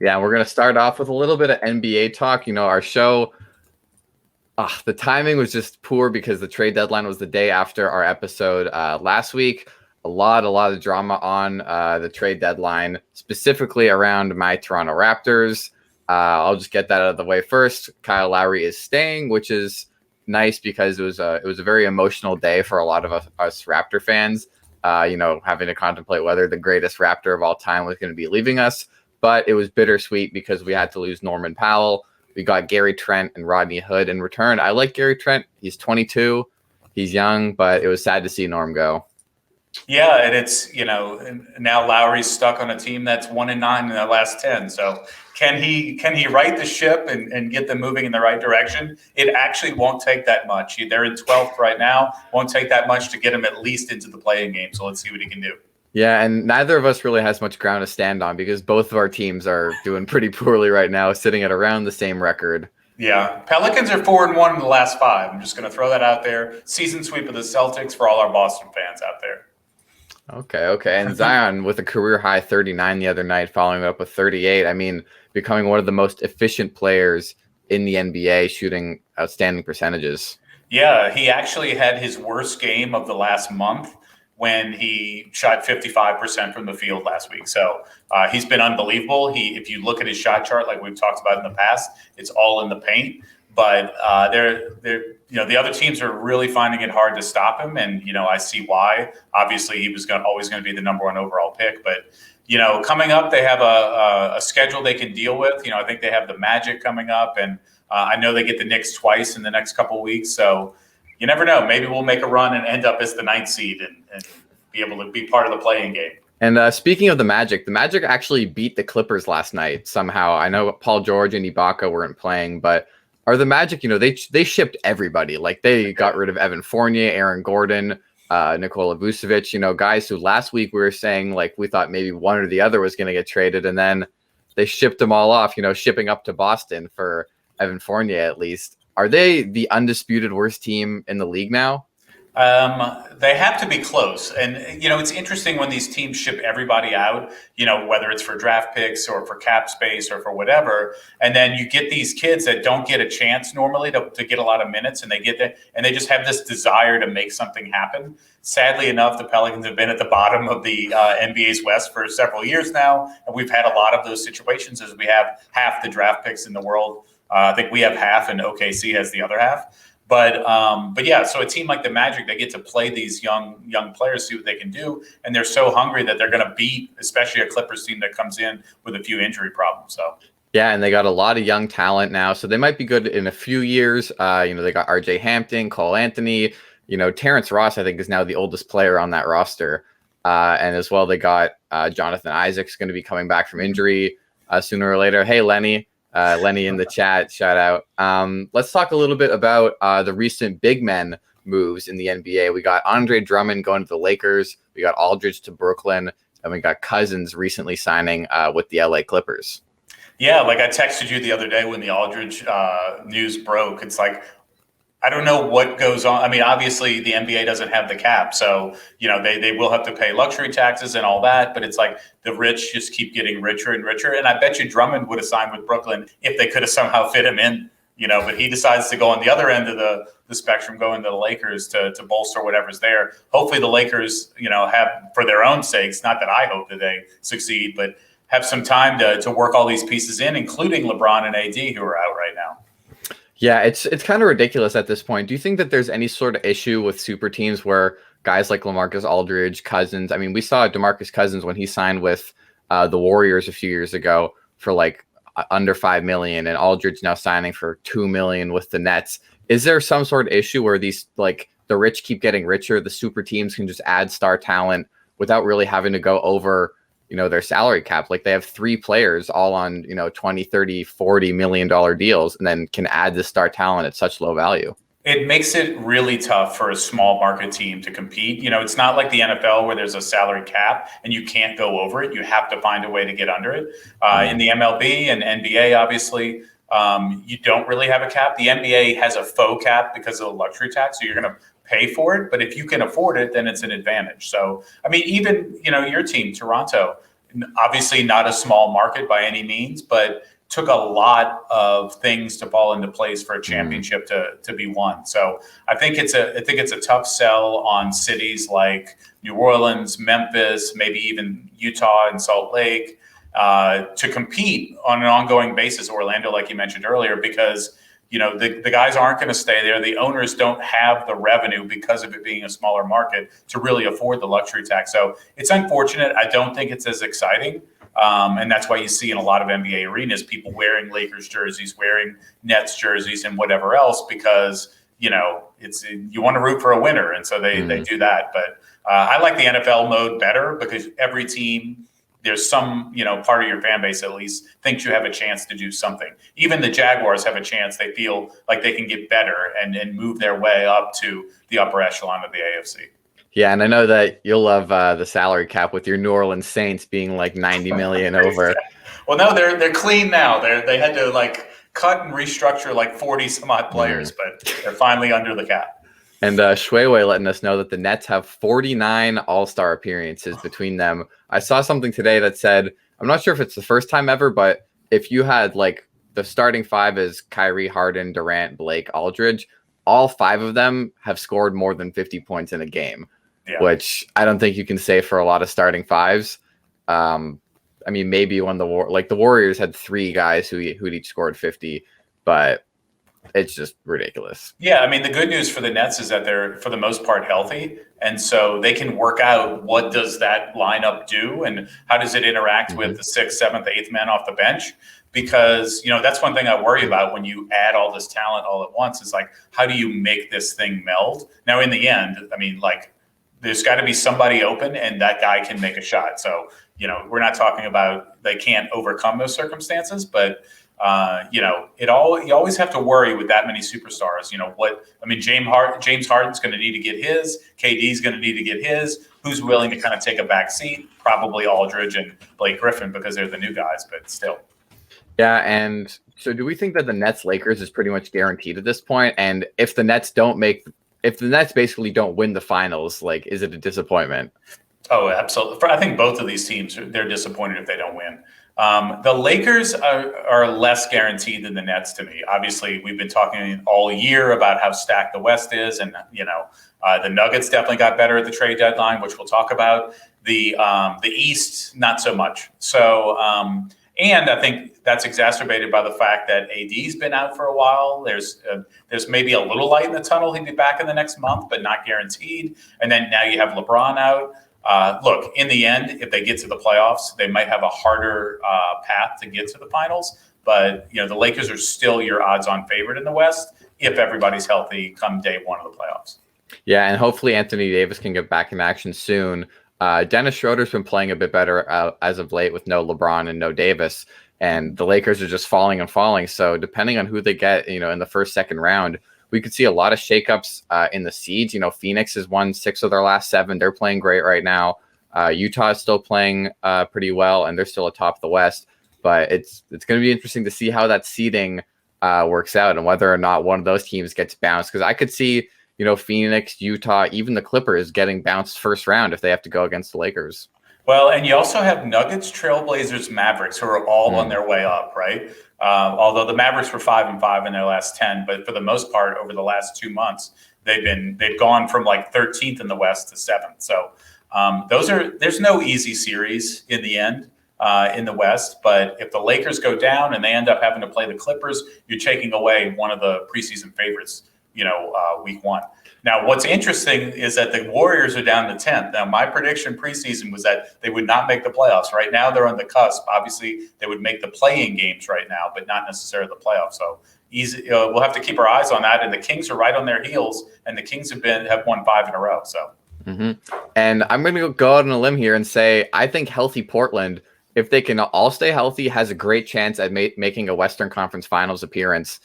Yeah, we're going to start off with a little bit of NBA talk. Our show, the timing was just poor because the trade deadline was the day after our episode last week. A lot of drama on the trade deadline, specifically around my Toronto Raptors. I'll just get that out of the way first. Kyle Lowry is staying, which is nice because it was a very emotional day for a lot of us Raptor fans. Having to contemplate whether the greatest Raptor of all time was going to be leaving us. But it was bittersweet because we had to lose Norman Powell. We got Gary Trent and Rodney Hood in return. I like Gary Trent. He's 22. He's young, but it was sad to see Norm go. Yeah, and it's, now Lowry's stuck on a team that's 1-9 in the last 10. So can he right the ship and get them moving in the right direction? It actually won't take that much. They're in 12th right now. Won't take that much to get him at least into the play-in game. So let's see what he can do. Yeah, and neither of us really has much ground to stand on because both of our teams are doing pretty poorly right now, sitting at around the same record. Yeah, Pelicans are 4-1 in the last 5. I'm just going to throw that out there. Season sweep of the Celtics for all our Boston fans out there. Okay. And Zion with a career-high 39 the other night, following up with 38. I mean, becoming one of the most efficient players in the NBA, shooting outstanding percentages. Yeah, he actually had his worst game of the last month when he shot 55% from the field last week. So he's been unbelievable. If you look at his shot chart, like we've talked about in the past, it's all in the paint. But the other teams are really finding it hard to stop him, and I see why. Obviously, he was always going to be the number 1 overall pick, but coming up, they have a schedule they can deal with. I think they have the Magic coming up, and I know they get the Knicks twice in the next couple of weeks. So you never know. Maybe we'll make a run and end up as the 9th seed and be able to be part of the play-in game. And speaking of the Magic actually beat the Clippers last night somehow. I know Paul George and Ibaka weren't playing, but are the Magic, they shipped everybody. Like they got rid of Evan Fournier, Aaron Gordon, Nikola Vucevic, guys who last week we were saying like we thought maybe one or the other was going to get traded, and then they shipped them all off, shipping up to Boston for Evan Fournier at least. Are they the undisputed worst team in the league now? They have to be close. And, it's interesting when these teams ship everybody out, whether it's for draft picks or for cap space or for whatever. And then you get these kids that don't get a chance normally to get a lot of minutes, and they get there and they just have this desire to make something happen. Sadly enough, the Pelicans have been at the bottom of the NBA's West for several years now. And we've had a lot of those situations as we have half the draft picks in the world. I think we have half and OKC has the other half. But yeah, so a team like the Magic, they get to play these young players, see what they can do, and they're so hungry that they're going to beat, especially a Clippers team that comes in with a few injury problems. So yeah, and they got a lot of young talent now, so they might be good in a few years. They got R.J. Hampton, Cole Anthony, Terrence Ross. I think is now the oldest player on that roster, and as well they got Jonathan Isaac's going to be coming back from injury sooner or later. Hey, Lenny. Lenny in the chat, shout out. Let's talk a little bit about the recent big men moves in the NBA. We got Andre Drummond going to the Lakers. We got Aldridge to Brooklyn. And we got Cousins recently signing with the LA Clippers. Yeah, like I texted you the other day when the Aldridge news broke. It's like, I don't know what goes on. I mean, obviously the NBA doesn't have the cap, so they will have to pay luxury taxes and all that. But it's like the rich just keep getting richer and richer. And I bet you Drummond would have signed with Brooklyn if they could have somehow fit him in. But he decides to go on the other end of the spectrum, going to the Lakers to bolster whatever's there. Hopefully the Lakers, have for their own sakes. Not that I hope that they succeed, but have some time to work all these pieces in, including LeBron and AD who are out right now. Yeah, it's kind of ridiculous at this point. Do you think that there's any sort of issue with super teams where guys like LaMarcus Aldridge, Cousins? I mean, we saw DeMarcus Cousins when he signed with the Warriors a few years ago for like under $5 million, and Aldridge now signing for $2 million with the Nets. Is there some sort of issue where these like the rich keep getting richer? The super teams can just add star talent without really having to go over their salary cap. Like they have 3 players all on, 20, 30, $40 million deals, and then can add the star talent at such low value. It makes it really tough for a small market team to compete. It's not like the NFL where there's a salary cap and you can't go over it. You have to find a way to get under it. In the MLB and NBA, obviously, you don't really have a cap. The NBA has a faux cap because of the luxury tax, so you're going to pay for it. But if you can afford it, then it's an advantage. So, I mean, even, your team, Toronto, obviously not a small market by any means, but took a lot of things to fall into place for a championship to be won. So I think it's a tough sell on cities like New Orleans, Memphis, maybe even Utah and Salt Lake to compete on an ongoing basis. Orlando, like you mentioned earlier, because the guys aren't going to stay there. The owners don't have the revenue because of it being a smaller market to really afford the luxury tax. So it's unfortunate. I don't think it's as exciting. And that's why you see in a lot of NBA arenas, people wearing Lakers jerseys, wearing Nets jerseys and whatever else, because, you want to root for a winner. And so they do that. But I like the NFL mode better because every team, there's some, part of your fan base at least thinks you have a chance to do something. Even the Jaguars have a chance. They feel like they can get better and move their way up to the upper echelon of the AFC. Yeah, and I know that you'll love the salary cap with your New Orleans Saints being like 90 million over. Well, no, they're clean now. They had to cut and restructure 40 some odd players, but they're finally under the cap. And Shway letting us know that the Nets have 49 All-Star appearances between them. I saw something today that said, I'm not sure if it's the first time ever, but if you had the starting five is Kyrie, Harden, Durant, Blake, Aldridge, all five of them have scored more than 50 points in a game, which I don't think you can say for a lot of starting fives. Maybe when the Warriors had three guys who'd each scored 50, but it's just ridiculous. Yeah, the good news for the Nets is that they're, for the most part, healthy. And so they can work out what does that lineup do and how does it interact with the 6th, 7th, 8th man off the bench. Because, that's one thing I worry about when you add all this talent all at once is how do you make this thing meld? Now, in the end, there's got to be somebody open and that guy can make a shot. So, we're not talking about they can't overcome those circumstances, but you always have to worry with that many superstars. James Harden's going to need to get his. KD's going to need to get his. Who's willing to kind of take a back seat? Probably Aldridge and Blake Griffin because they're the new guys, but still. Yeah, and so do we think that the Nets Lakers is pretty much guaranteed at this point? And if the Nets basically don't win the finals, is it a disappointment? Oh, absolutely. I think both of these teams, they're disappointed if they don't win. The Lakers are less guaranteed than the Nets to me. Obviously, we've been talking all year about how stacked the West is. And, the Nuggets definitely got better at the trade deadline, which we'll talk about. The East, not so much. So, and I think that's exacerbated by the fact that AD's been out for a while. There's maybe a little light in the tunnel. He'd be back in the next month, but not guaranteed. And then now you have LeBron out. Look, in the end, if they get to the playoffs, they might have a harder path to get to the finals. But, the Lakers are still your odds-on favorite in the West if everybody's healthy come day one of the playoffs. Yeah, and hopefully Anthony Davis can get back in action soon. Dennis Schroeder's been playing a bit better as of late with no LeBron and no Davis. And the Lakers are just falling and falling. So depending on who they get, in the first, second round, we could see a lot of shakeups in the seeds. Phoenix has won 6 of their last 7. They're playing great right now. Utah is still playing pretty well, and they're still atop the West. But it's going to be interesting to see how that seeding works out and whether or not one of those teams gets bounced. Because I could see, Phoenix, Utah, even the Clippers getting bounced first round if they have to go against the Lakers. Well, and you also have Nuggets, Trailblazers, Mavericks, who are all on their way up, right? Although the Mavericks were 5-5 in their last 10, but for the most part, over the last 2 months, they've gone from 13th in the West to 7th. So there's no easy series in the end in the West. But if the Lakers go down and they end up having to play the Clippers, you're taking away one of the preseason favorites, week 1. Now, what's interesting is that the Warriors are down to 10th. Now, my prediction preseason was that they would not make the playoffs. Right now, they're on the cusp. Obviously, they would make the play-in games right now, but not necessarily the playoffs. So easy. We'll have to keep our eyes on that. And the Kings are right on their heels, and the Kings have won 5 in a row. So, And I'm going to go out on a limb here and say I think healthy Portland, if they can all stay healthy, has a great chance at making a Western Conference Finals appearance.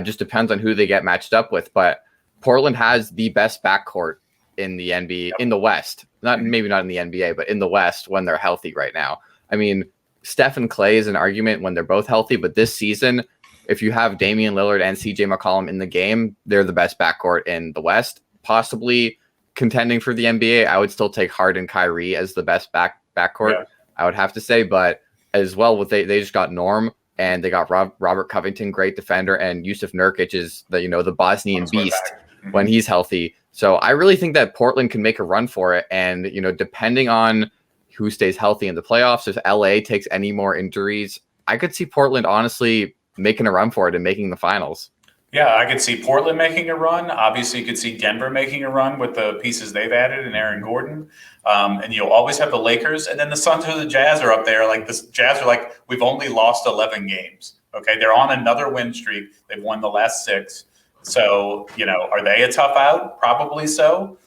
Just depends on who they get matched up with, but Portland has the best backcourt in the NBA, in the West. Maybe not in the NBA, but in the West when they're healthy right now. Steph and Clay is an argument when they're both healthy, but this season, if you have Damian Lillard and CJ McCollum in the game, they're the best backcourt in the West. Possibly contending for the NBA, I would still take Harden, Kyrie as the best backcourt. I would have to say. But as well, they just got Norm, and they got Robert Covington, great defender, and Yusuf Nurkic is the Bosnian beast when he's healthy. So I really think that Portland can make a run for it. And, depending on who stays healthy in the playoffs, if LA takes any more injuries, I could see Portland honestly making a run for it and making the finals. Yeah, I could see Portland making a run. Obviously, you could see Denver making a run with the pieces they've added and Aaron Gordon. And you'll always have the Lakers. And then the Suns or the Jazz are up there. Like the Jazz are like, we've only lost 11 games. Okay, they're on another win streak. They've won the last 6. So, are they a tough out? Probably so.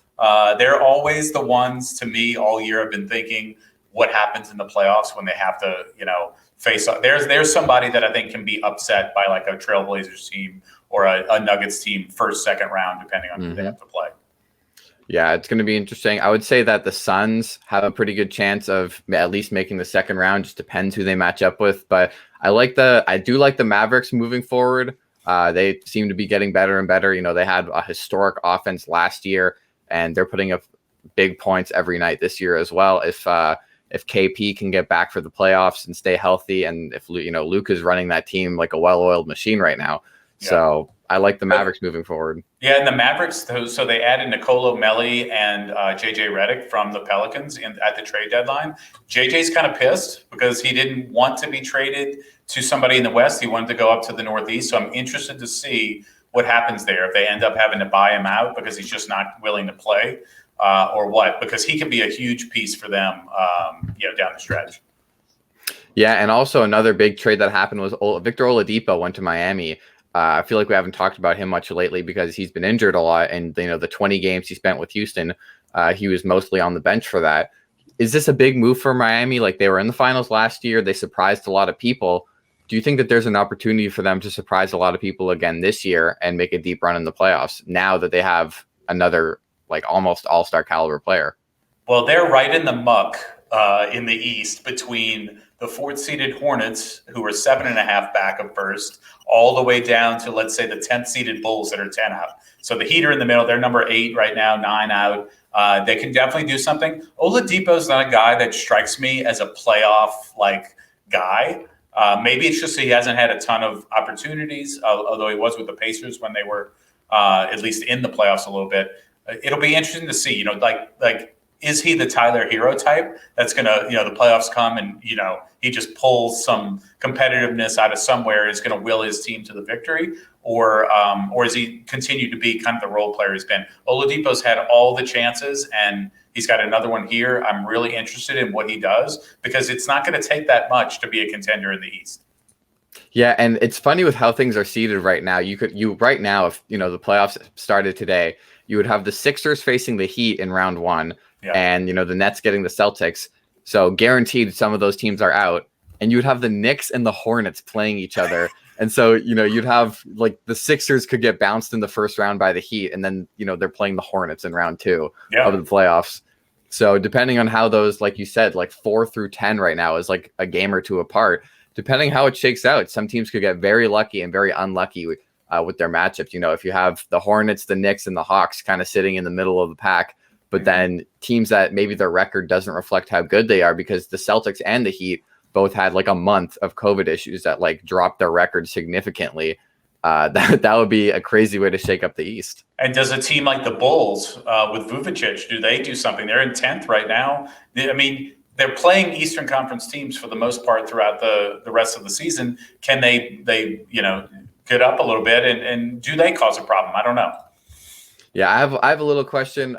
They're always the ones, to me, all year I've been thinking, what happens in the playoffs when they have to, face up. There's somebody that I think can be upset by like a Trailblazers team or a Nuggets team first, second round, depending on who they have to play. Yeah, it's going to be interesting. I would say that the Suns have a pretty good chance of at least making the second round. Just depends who they match up with. But I do like the Mavericks moving forward. They seem to be getting better and better. They had a historic offense last year, and they're putting up big points every night this year as well. If KP can get back for the playoffs and stay healthy, and if Luke is running that team like a well-oiled machine right now. Yeah. So I like the Mavericks moving forward. Yeah, and the Mavericks, so they added Nicolo Melli and JJ Redick from the Pelicans at the trade deadline. JJ's kind of pissed because he didn't want to be traded to somebody in the West. He wanted to go up to the Northeast. So I'm interested to see what happens there if they end up having to buy him out because he's just not willing to play or what, because he could be a huge piece for them down the stretch. Yeah, and also another big trade that happened was Victor Oladipo went to Miami. I feel like we haven't talked about him much lately because he's been injured a lot. And, the 20 games he spent with Houston, he was mostly on the bench for that. Is this a big move for Miami? Like, they were in the finals last year. They surprised a lot of people. Do you think that there's an opportunity for them to surprise a lot of people again this year and make a deep run in the playoffs now that they have another, like, almost all-star caliber player? Well, they're right in the muck in the East between the 4th-seeded Hornets, who are 7.5 back of first, all the way down to, let's say, the 10th-seeded Bulls that are 10 out. So the Heat are in the middle. They're number 8 right now, 9 out. They can definitely do something. Oladipo's not a guy that strikes me as a playoff-like guy. Maybe it's just he hasn't had a ton of opportunities, although he was with the Pacers when they were at least in the playoffs a little bit. It'll be interesting to see, is he the Tyler Hero type that's going to, the playoffs come and, he just pulls some competitiveness out of somewhere, is going to will his team to the victory? Or is he continue to be kind of the role player he's been? Oladipo's had all the chances and he's got another one here. I'm really interested in what he does because it's not going to take that much to be a contender in the East. Yeah, and it's funny with how things are seeded right now. Right now, if the playoffs started today, you would have the Sixers facing the Heat in round 1. Yeah. And, the Nets getting the Celtics. So guaranteed some of those teams are out. And you would have the Knicks and the Hornets playing each other. And so, you'd have like the Sixers could get bounced in the first round by the Heat. And then, they're playing the Hornets in round 2 of the playoffs. So depending on how those, like you said, like 4 through 10 right now is like a game or two apart. Depending how it shakes out, some teams could get very lucky and very unlucky with their matchups. If you have the Hornets, the Knicks, and the Hawks kind of sitting in the middle of the pack, but then teams that maybe their record doesn't reflect how good they are because the Celtics and the Heat both had like a month of COVID issues that like dropped their record significantly. That would be a crazy way to shake up the East. And does a team like the Bulls with Vucevic, do they do something? They're in 10th right now. I mean, they're playing Eastern Conference teams for the most part throughout the rest of the season. Can they get up a little bit and do they cause a problem? I don't know. Yeah, I have a little question.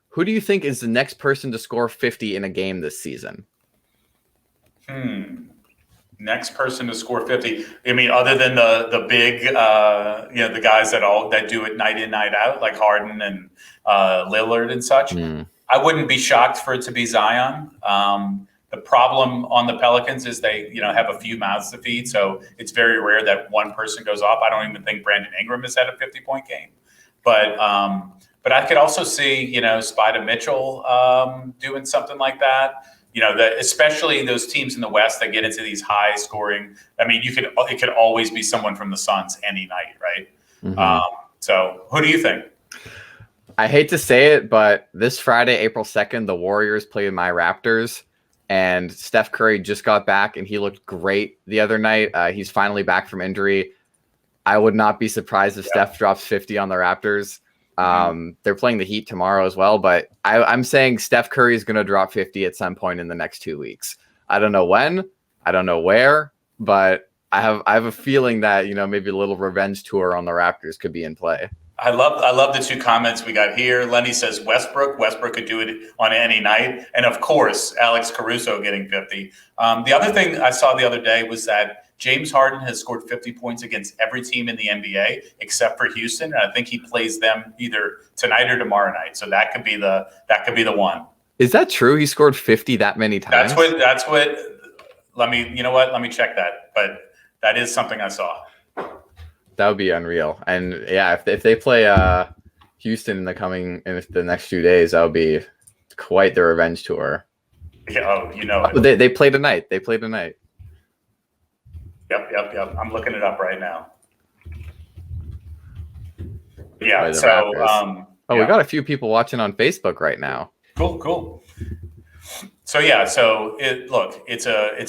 Who do you think is the next person to score 50 in a game this season? Next person to score 50. I mean, other than the big, the guys that do it night in, night out, like Harden and Lillard and such. I wouldn't be shocked for it to be Zion. The problem on the Pelicans is they, have a few mouths to feed, so it's very rare that one person goes off. I don't even think Brandon Ingram has had a 50-point game, but I could also see, Spida Mitchell doing something like that. Especially those teams in the West that get into these high scoring. I mean, it could always be someone from the Suns any night, right? So, who do you think? I hate to say it, but this Friday, April 2nd, the Warriors play my Raptors. And Steph Curry just got back, and he looked great the other night. He's finally back from injury. I would not be surprised if Steph drops 50 on the Raptors. They're playing the Heat tomorrow as well, but I'm saying Steph Curry is going to drop 50 at some point in the next 2 weeks. I don't know when, I don't know where, but I have a feeling that, maybe a little revenge tour on the Raptors could be in play. I love the two comments we got here. Lenny says Westbrook could do it on any night. And of course, Alex Caruso getting 50. The other thing I saw the other day was that James Harden has scored 50 points against every team in the NBA except for Houston. And I think he plays them either tonight or tomorrow night. So that could be the one. Is that true? He scored 50 that many times? That's what let me check that. But that is something I saw. That would be unreal. And yeah, if they play Houston in the next few days, that would be quite the revenge tour. Yeah, They play tonight. They play tonight. Yep. I'm looking it up right now. Yeah. So we got a few people watching on Facebook right now. Cool. So yeah, it's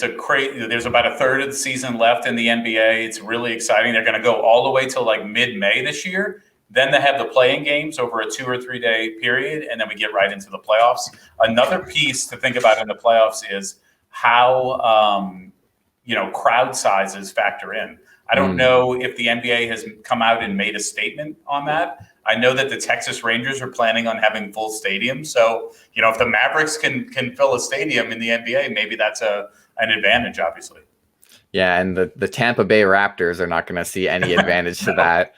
a crazy. There's about a third of the season left in the NBA. It's really exciting. They're going to go all the way till like mid-May this year. Then they have the playing games over a 2 or 3 day period, and then we get right into the playoffs. Another piece to think about in the playoffs is how crowd sizes factor in. I don't know if the NBA has come out and made a statement on that. I know that the Texas Rangers are planning on having full stadiums. So, if the Mavericks can fill a stadium in the NBA, maybe that's an advantage, obviously. Yeah, and the Tampa Bay Raptors are not going to see any advantage to that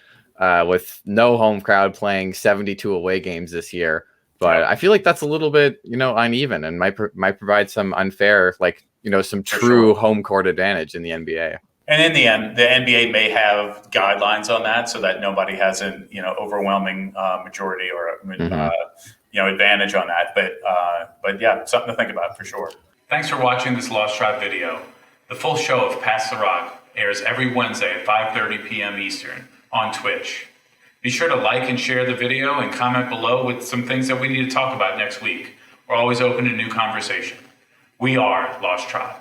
with no home crowd playing 72 away games this year. But I feel like that's a little bit, uneven and might provide some unfair, some true home court advantage in the NBA. And in the end, the NBA may have guidelines on that so that nobody has an overwhelming majority or advantage on that. But yeah, something to think about for sure. Thanks for watching this Lost Tribe video. The full show of Pass the Rock airs every Wednesday at 5:30 p.m. Eastern on Twitch. Be sure to like and share the video and comment below with some things that we need to talk about next week. We're always open to new conversation. We are Lost Tribe.